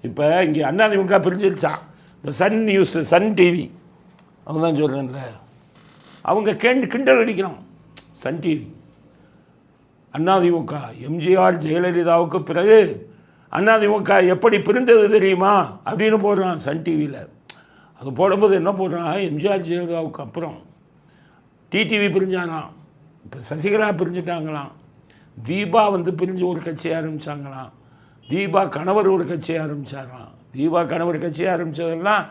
இப்போ இங்கே அதிமுக பிரிஞ்சிருச்சான். இந்த சன் நியூஸு, சன் டிவி, அவங்க தான் சொல்கிறேன்ல, அவங்க கிண்டல் அடிக்கிறான். சன் டிவி அதிமுக எம்ஜிஆர் ஜெயலலிதாவுக்கு பிறகு அதிமுக எப்படி பிரிந்தது தெரியுமா அப்படின்னு போடுறான் சன் டிவியில். அது போடும்போது என்ன போடுறான், எம்ஜிஆர் ஜெயலலிதாவுக்கு அப்புறம் டிடிவி பிரிஞ்சாங்களாம், இப்போ சசிகலா பிரிஞ்சுட்டாங்களாம், தீபா பிரிஞ்சு ஒரு கட்சி ஆரம்பித்தாங்களாம், தீபா கணவர் ஒரு கட்சி ஆரம்பித்தாராம். தீபா கணவர் கட்சி ஆரம்பித்ததெல்லாம்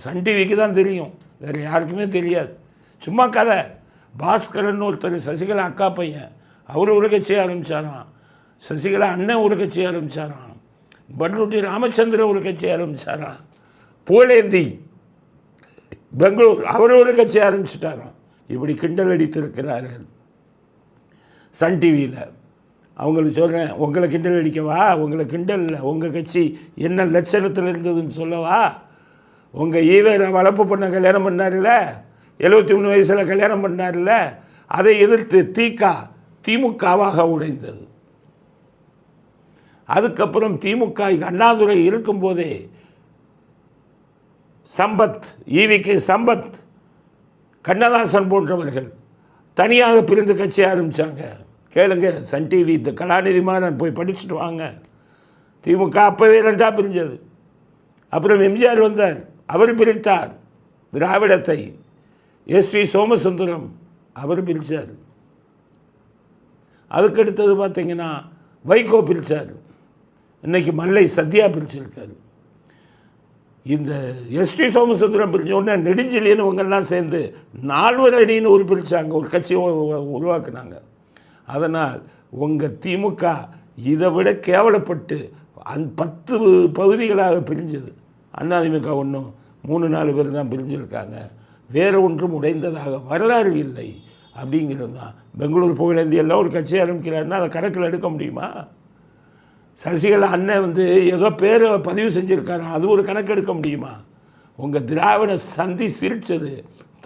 சன் டிவிக்கு தான் தெரியும், வேறு யாருக்குமே தெரியாது. சும்மா கதை. பாஸ்கரன் ஒருத்தர் சசிகலா அக்கா பையன், அவர் ஒரு கட்சி ஆரம்பித்தாராம், சசிகலா அண்ணன் ஒரு கட்சி ஆரம்பித்தாராம், பண்ருட்டி ராமச்சந்திரன் ஒரு கட்சி ஆரம்பித்தாராம், புகழேந்தி பெங்களூர் அவர் ஒரு கட்சி ஆரம்பிச்சிட்டாராம். இப்படி கிண்டல் அடித்திருக்கிறார்கள் சன் டிவியில். அவங்களுக்கு சொல்கிறேன், உங்களை கிண்டல் அடிக்கவா? உங்களை கிண்டல் இல்லை, உங்கள் கட்சி என்ன லட்சணத்தில் இருந்ததுன்னு சொல்லவா? உங்கள் ஈவேரா வளர்ப்பு பண்ண கல்யாணம் பண்ணார்ல, 73 வயசில் கல்யாணம் பண்ணார்ல, அதை எதிர்த்து திமுகவாக உடைந்தது. அதுக்கப்புறம் திமுக அண்ணாதுரை இருக்கும்போதே சம்பத், ஈவிக்கு சம்பத், கண்ணதாசன் போன்றவர்கள் தனியாக பிரிந்து கட்சி ஆரம்பித்தாங்க. கேளுங்க சன் டிவி, இந்த கலாநிதி மாறன் போய் படிச்சுட்டு வாங்க. திமுக அப்போவே ரெண்டாக பிரிஞ்சது. அப்புறம் எம்ஜிஆர் வந்தார், அவர் பிரித்தார் திராவிடத்தை. எஸ்வி சோமசுந்தரம் அவர் பிரித்தார். அதுக்கடுத்தது பார்த்திங்கன்னா வைகோ பிரித்தார். இன்றைக்கி மல்லை சத்யா பிரிச்சிருக்காரு. இந்த எஸ்டி சோமசுந்தரம் பிரிஞ்ச உடனே நெடுஞ்செழியன் இவங்கெல்லாம் சேர்ந்து 4 அணின்னு ஒரு பிரித்தாங்க, ஒரு கட்சி உருவாக்குனாங்க. அதனால் உங்கள் திமுக இதை விட கேவலப்பட்டு 10 பகுதிகளாக பிரிஞ்சது. அதிமுக ஒன்றும் 3-4 பேர் தான் பிரிஞ்சிருக்காங்க, வேறு ஒன்றும் உடைந்ததாக வரலாறு இல்லை அப்படிங்கிறது தான். பெங்களூர் புகழேந்தி எல்லாம் ஒரு கட்சி ஆரம்பிக்கிறாருன்னா அதை கணக்கில் எடுக்க முடியுமா? சசிகலா அண்ணன் ஏதோ பேரை பதிவு செஞ்சுருக்காரு, அது ஒரு கணக்கு எடுக்க முடியுமா? உங்கள் திராவிட சந்தி சிரித்தது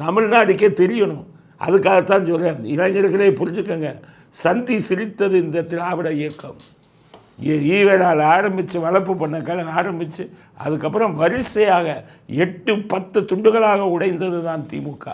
தமிழ்நாடுக்கே தெரியணும். அதுக்காகத்தான் சொல்கிறேன், இளைஞர்களே புரிஞ்சுக்கங்க. சந்தி சிரித்தது இந்த திராவிட இயக்கம். ஈவேரால் ஆரம்பித்து வளர்ப்பு பண்ண ஆரம்பித்து அதுக்கப்புறம் வரிசையாக 8-10 துண்டுகளாக உடைந்தது தான் திமுக.